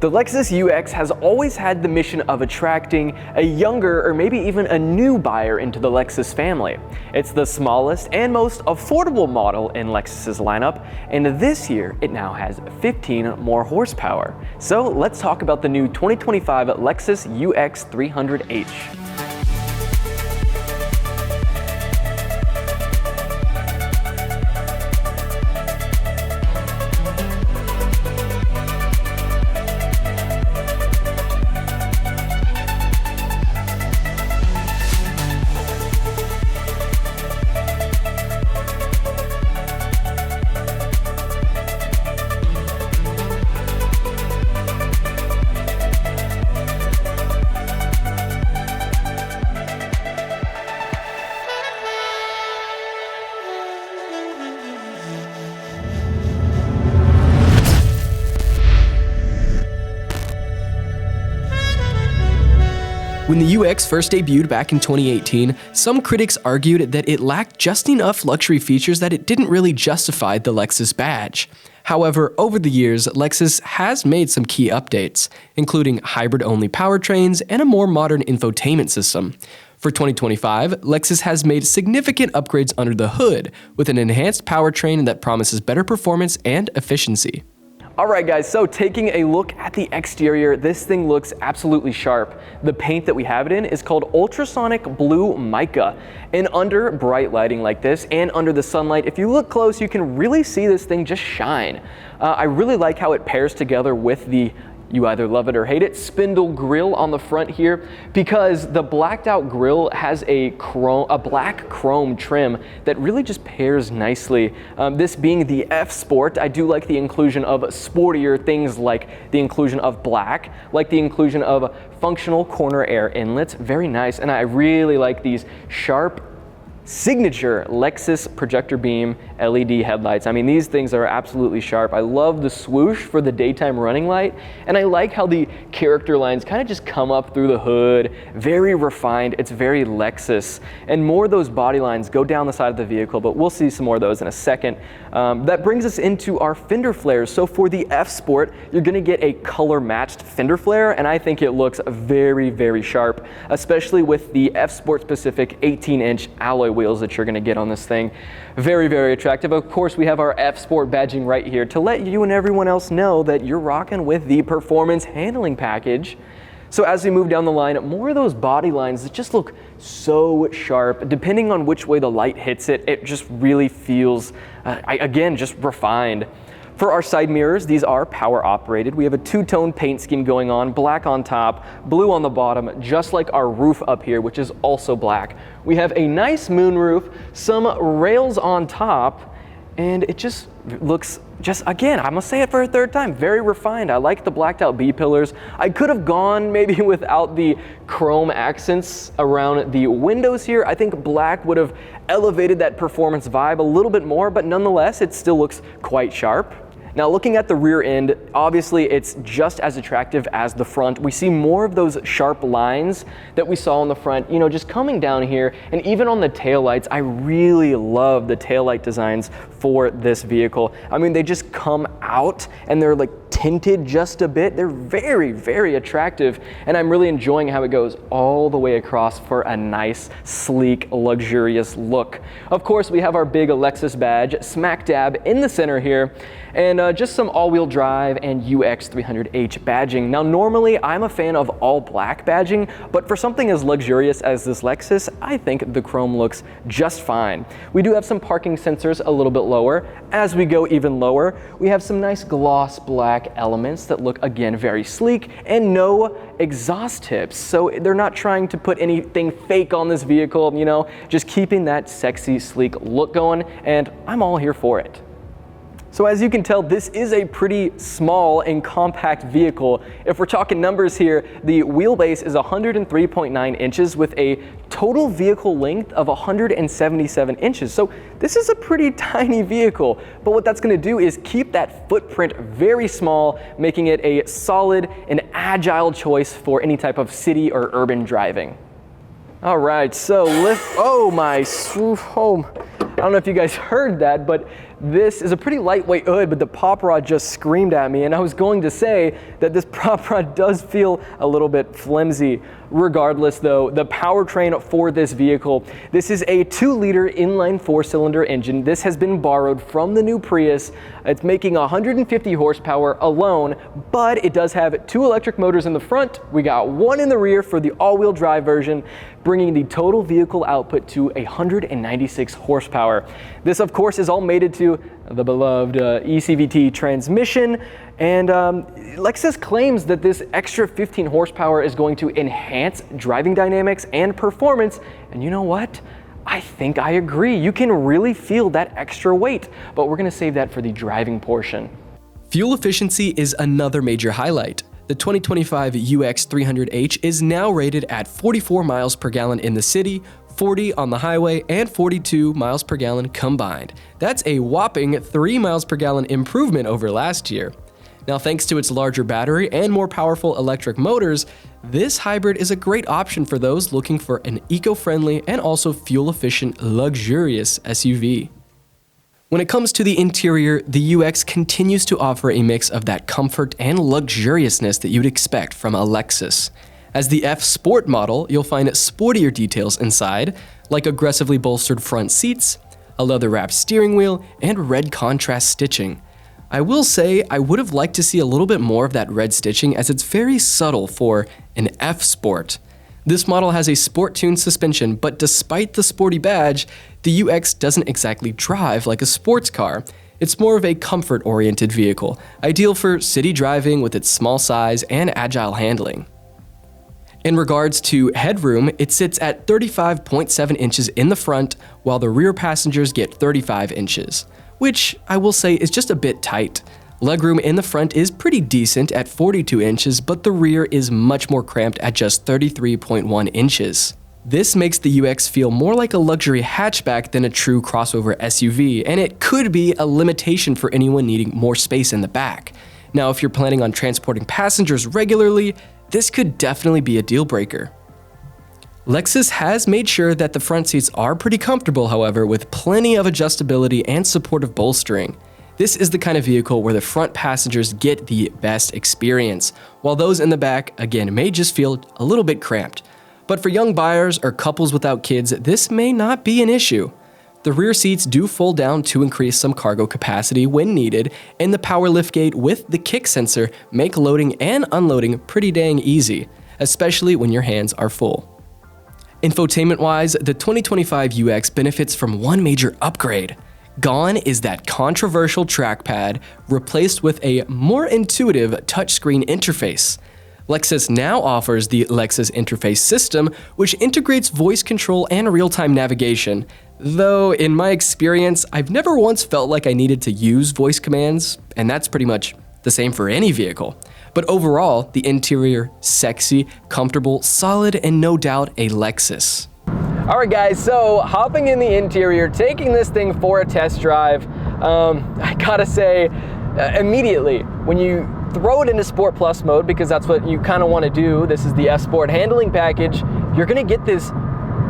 The Lexus UX has always had the mission of attracting a younger or maybe even a new buyer into the Lexus family. It's the smallest and most affordable model in Lexus's lineup, and this year it now has 15 more horsepower. So let's talk about the new 2025 Lexus UX 300h. When the UX first debuted back in 2018, some critics argued that it lacked just enough luxury features that it didn't really justify the Lexus badge. However, over the years, Lexus has made some key updates, including hybrid-only powertrains and a more modern infotainment system. For 2025, Lexus has made significant upgrades under the hood, with an enhanced powertrain that promises better performance and efficiency. Alright guys, so taking a look at the exterior, this thing looks absolutely sharp. The paint that we have it in is called ultrasonic blue mica. And under bright lighting like this and under the sunlight, if you look close, you can really see this thing just shine. I really like how it pairs together with the, you either love it or hate it, spindle grille on the front here, because the blacked out grille has a black chrome trim that really just pairs nicely. This being the F Sport, I do like the inclusion of sportier things like the inclusion of black, like the inclusion of functional corner air inlets, very nice. And I really like these sharp signature Lexus projector beam LED headlights. I mean, these things are absolutely sharp. I love the swoosh for the daytime running light, and I like how the character lines kind of just come up through the hood. Very refined. It's very Lexus, and more of those body lines go down the side of the vehicle, but we'll see some more of those in a second. That brings us into our fender flares. So for the F Sport, you're going to get a color matched fender flare, and I think it looks very, very sharp, especially with the F Sport specific 18-inch alloy wheels that you're going to get on this thing. Very, very attractive. Of course, we have our F Sport badging right here to let you and everyone else know that you're rocking with the performance handling package. So as we move down the line, more of those body lines that just look so sharp. Depending on which way the light hits it, it just really feels, again, just refined. For our side mirrors, these are power operated. We have a two-tone paint scheme going on, black on top, blue on the bottom, just like our roof up here, which is also black. We have a nice moonroof, some rails on top, and it just looks, again, I'm gonna say it for a third time, very refined. I like the blacked out B-pillars. I could have gone maybe without the chrome accents around the windows here. I think black would have elevated that performance vibe a little bit more, but nonetheless, it still looks quite sharp. Now looking at the rear end, obviously it's just as attractive as the front. We see more of those sharp lines that we saw on the front, you know, just coming down here, and even on the taillights. I really love the taillight designs for this vehicle. I mean, they just come out and they're like tinted just a bit. They're very, very attractive, and I'm really enjoying how it goes all the way across for a nice, sleek, luxurious look. Of course, we have our big Lexus badge smack dab in the center here, and just some all-wheel drive and UX 300h badging. Now, normally I'm a fan of all black badging, but for something as luxurious as this Lexus, I think the chrome looks just fine. We do have some parking sensors a little bit lower. As we go even lower, we have some nice gloss black elements that look, again, very sleek, and no exhaust tips. So they're not trying to put anything fake on this vehicle, you know, just keeping that sexy, sleek look going, and I'm all here for it. So as you can tell, this is a pretty small and compact vehicle. If we're talking numbers here, the wheelbase is 103.9 inches with a total vehicle length of 177 inches. So this is a pretty tiny vehicle, but what that's going to do is keep that footprint very small, making it a solid and agile choice for any type of city or urban driving. All right, so oh my home. I don't know if you guys heard that, but this is a pretty lightweight hood, but the pop rod just screamed at me, and I was going to say that this prop rod does feel a little bit flimsy. Regardless though, the powertrain for this vehicle, this is a 2-liter inline 4-cylinder engine. This has been borrowed from the new Prius. It's making 150 horsepower alone, but it does have 2 electric motors in the front. We got 1 in the rear for the all-wheel drive version, bringing the total vehicle output to 196 horsepower. This of course is all mated to the beloved ECVT transmission, and Lexus claims that this extra 15 horsepower is going to enhance driving dynamics and performance, and you know what? I think I agree. You can really feel that extra weight, but we're going to save that for the driving portion. Fuel efficiency is another major highlight. The 2025 UX 300H is now rated at 44 miles per gallon in the city, 40 on the highway, and 42 miles per gallon combined. That's a whopping 3 miles per gallon improvement over last year. Now, thanks to its larger battery and more powerful electric motors, this hybrid is a great option for those looking for an eco-friendly and also fuel-efficient, luxurious SUV. When it comes to the interior, the UX continues to offer a mix of that comfort and luxuriousness that you'd expect from a Lexus. As the F Sport model, you'll find sportier details inside, like aggressively bolstered front seats, a leather-wrapped steering wheel, and red contrast stitching. I will say I would have liked to see a little bit more of that red stitching, as it's very subtle for an F Sport. This model has a sport-tuned suspension, but despite the sporty badge, the UX doesn't exactly drive like a sports car. It's more of a comfort-oriented vehicle, ideal for city driving with its small size and agile handling. In regards to headroom, it sits at 35.7 inches in the front, while the rear passengers get 35 inches, which I will say is just a bit tight. Legroom in the front is pretty decent at 42 inches, but the rear is much more cramped at just 33.1 inches. This makes the UX feel more like a luxury hatchback than a true crossover SUV, and it could be a limitation for anyone needing more space in the back. Now, if you're planning on transporting passengers regularly, this could definitely be a deal breaker. Lexus has made sure that the front seats are pretty comfortable, however, with plenty of adjustability and supportive bolstering. This is the kind of vehicle where the front passengers get the best experience, while those in the back, again, may just feel a little bit cramped. But for young buyers or couples without kids, this may not be an issue. The rear seats do fold down to increase some cargo capacity when needed, and the power liftgate with the kick sensor make loading and unloading pretty dang easy, especially when your hands are full. Infotainment-wise, the 2025 UX benefits from one major upgrade. Gone is that controversial trackpad, replaced with a more intuitive touchscreen interface. Lexus now offers the Lexus Interface System, which integrates voice control and real-time navigation. Though, in my experience, I've never once felt like I needed to use voice commands, and that's pretty much the same for any vehicle. But overall, the interior, sexy, comfortable, solid, and no doubt a Lexus. All right guys, so hopping in the interior, taking this thing for a test drive, I gotta say, immediately, when you throw it into Sport Plus mode, because that's what you kind of want to do, this is the F Sport Handling package, you're gonna get this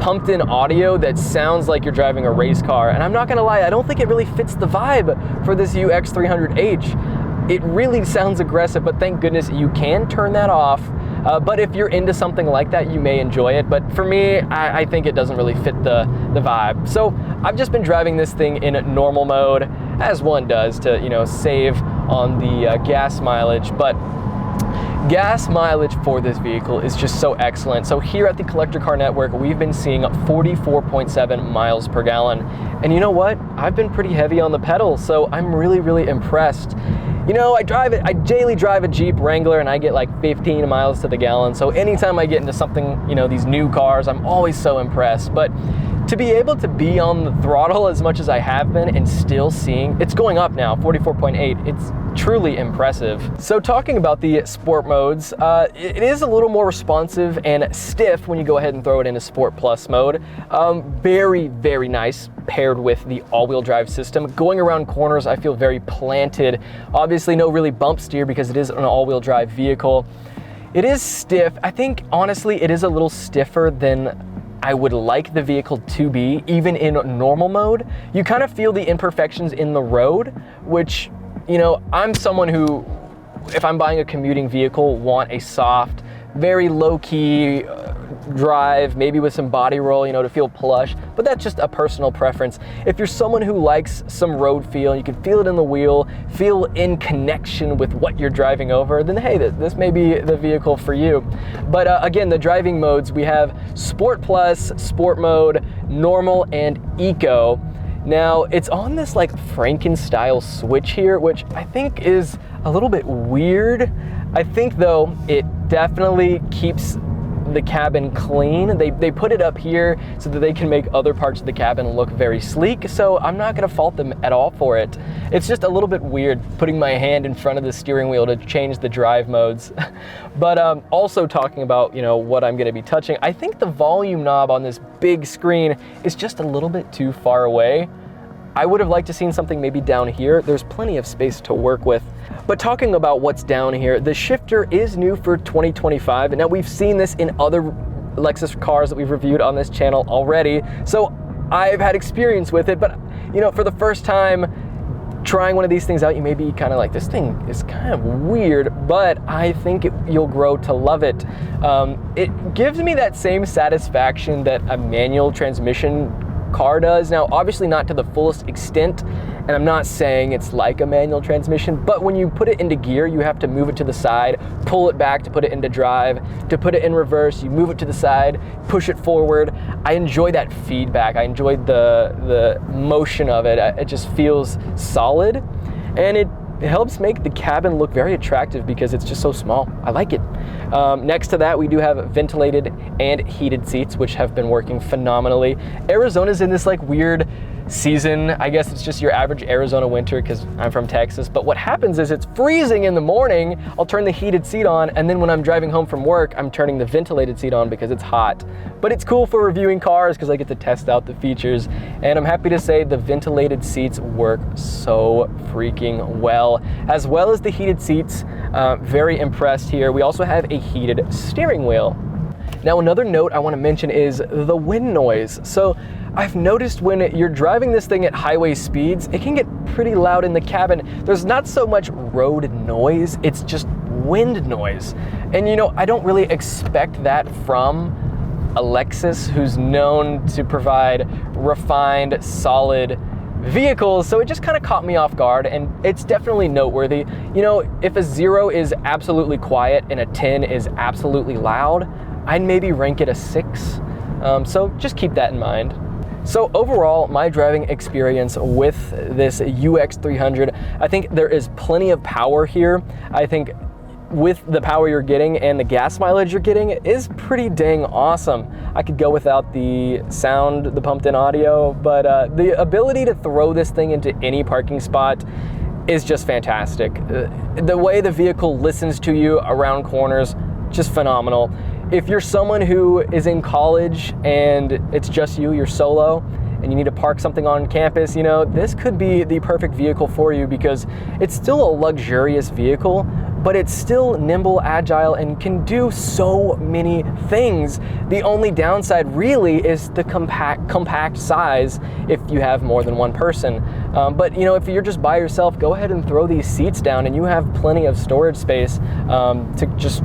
pumped in audio that sounds like you're driving a race car. And I'm not gonna lie, I don't think it really fits the vibe for this UX 300H. It really sounds aggressive, but thank goodness you can turn that off. But if you're into something like that, you may enjoy it. But for me, I think it doesn't really fit the vibe. So I've just been driving this thing in normal mode, as one does to, save on the gas mileage. But gas mileage for this vehicle is just so excellent. So here at the Collector Car Network, we've been seeing 44.7 miles per gallon. And you know what? I've been pretty heavy on the pedal, so I'm really, really impressed. I daily drive a Jeep Wrangler and I get like 15 miles to the gallon. So anytime I get into something, these new cars, I'm always so impressed. But to be able to be on the throttle as much as I have been and still seeing, it's going up now, 44.8, it's truly impressive. So talking about the sport modes, it is a little more responsive and stiff when you go ahead and throw it into Sport Plus mode. Very, very nice paired with the all-wheel drive system. Going around corners, I feel very planted. Obviously no really bump steer because it is an all-wheel drive vehicle. It is stiff. I think honestly it is a little stiffer than I would like the vehicle to be, even in normal mode. You kind of feel the imperfections in the road, which, you know, I'm someone who, if I'm buying a commuting vehicle, want a soft, very low-key drive, maybe with some body roll, you know, to feel plush, but that's just a personal preference. If you're someone who likes some road feel, you can feel it in the wheel, feel in connection with what you're driving over, then hey, this may be the vehicle for you. But again, the driving modes, we have Sport Plus, Sport Mode, Normal, and Eco. Now, it's on this like Franken-style switch here, which I think is a little bit weird. I think though, it definitely keeps the cabin clean. They put it up here so that they can make other parts of the cabin look very sleek, so I'm not gonna fault them at all for it. It's just a little bit weird putting my hand in front of the steering wheel to change the drive modes. But also talking about, you know, what I'm gonna be touching, I think the volume knob on this big screen is just a little bit too far away. I would have liked to seen something maybe down here. There's plenty of space to work with. But talking about what's down here, the shifter is new for 2025. And now we've seen this in other Lexus cars that we've reviewed on this channel already. So I've had experience with it, but you know, for the first time trying one of these things out, you may be kind of like, this thing is kind of weird, but I think you'll grow to love it. It gives me that same satisfaction that a manual transmission car does. Now, obviously not to the fullest extent, and I'm not saying it's like a manual transmission, but when you put it into gear, you have to move it to the side, pull it back to put it into drive, to put it in reverse, you move it to the side, push it forward. I enjoy that feedback. I enjoy the motion of it. It just feels solid, and it helps make the cabin look very attractive because it's just so small. I like it. Next to that, we do have ventilated and heated seats, which have been working phenomenally. Arizona's in this like weird season. I guess it's just your average Arizona winter because I'm from Texas. But what happens is it's freezing in the morning. I'll turn the heated seat on, and then when I'm driving home from work, I'm turning the ventilated seat on because it's hot. But it's cool for reviewing cars because I get to test out the features. And I'm happy to say the ventilated seats work so freaking well as the heated seats. Very impressed here. We also have a heated steering wheel. Now, another note I want to mention is the wind noise. So I've noticed when you're driving this thing at highway speeds, it can get pretty loud in the cabin. There's not so much road noise, it's just wind noise. And you know, I don't really expect that from a Lexus who's known to provide refined, solid vehicles, so it just kind of caught me off guard, and it's definitely noteworthy. You know, if a 0 is absolutely quiet and a 10 is absolutely loud, I'd maybe rank it a 6. So just keep that in mind. So overall, my driving experience with this UX 300, I think there is plenty of power here. I think with the power you're getting and the gas mileage you're getting is pretty dang awesome. I could go without the sound, the pumped in audio, but the ability to throw this thing into any parking spot is just fantastic. The way the vehicle listens to you around corners, just phenomenal. If you're someone who is in college and it's just you're solo, and you need to park something on campus, you know, this could be the perfect vehicle for you because it's still a luxurious vehicle, but it's still nimble, agile, and can do so many things. The only downside really is the compact size if you have more than one person. But you know, if you're just by yourself, go ahead and throw these seats down and you have plenty of storage space to just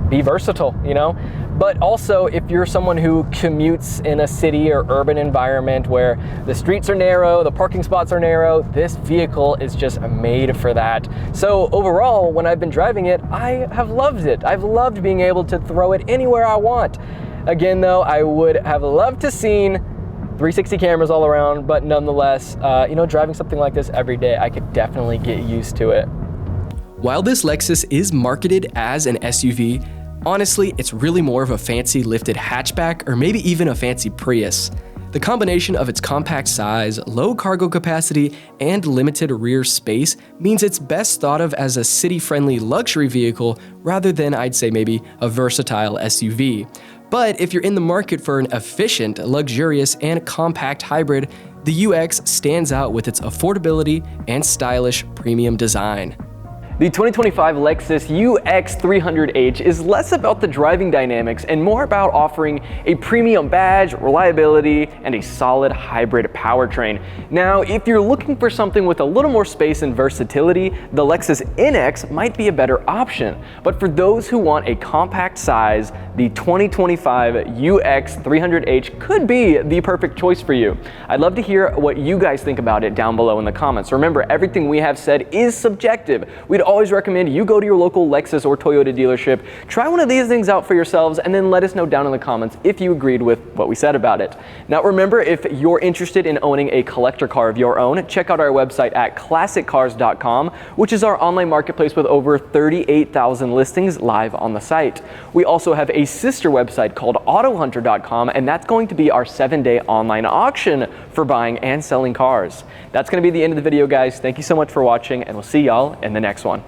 be versatile, you know? But also, if you're someone who commutes in a city or urban environment where the streets are narrow, the parking spots are narrow, this vehicle is just made for that. So overall, when I've been driving it, I have loved it. I've loved being able to throw it anywhere I want. Again though, I would have loved to seen 360 cameras all around, but nonetheless, you know, driving something like this every day, I could definitely get used to it. While this Lexus is marketed as an SUV, honestly, it's really more of a fancy lifted hatchback or maybe even a fancy Prius. The combination of its compact size, low cargo capacity, and limited rear space means it's best thought of as a city-friendly luxury vehicle rather than, I'd say, maybe a versatile SUV. But if you're in the market for an efficient, luxurious, and compact hybrid, the UX stands out with its affordability and stylish premium design. The 2025 Lexus UX 300h is less about the driving dynamics and more about offering a premium badge, reliability, and a solid hybrid powertrain. Now, if you're looking for something with a little more space and versatility, the Lexus NX might be a better option. But for those who want a compact size, the 2025 UX 300h could be the perfect choice for you. I'd love to hear what you guys think about it down below in the comments. Remember, everything we have said is subjective. We'd always recommend you go to your local Lexus or Toyota dealership, try one of these things out for yourselves, and then let us know down in the comments if you agreed with what we said about it. Now remember, if you're interested in owning a collector car of your own, check out our website at ClassicCars.com, which is our online marketplace with over 38,000 listings live on the site. We also have a sister website called AutoHunter.com, and that's going to be our 7-day online auction for buying and selling cars. That's going to be the end of the video, guys. Thank you so much for watching, and we'll see y'all in the next one.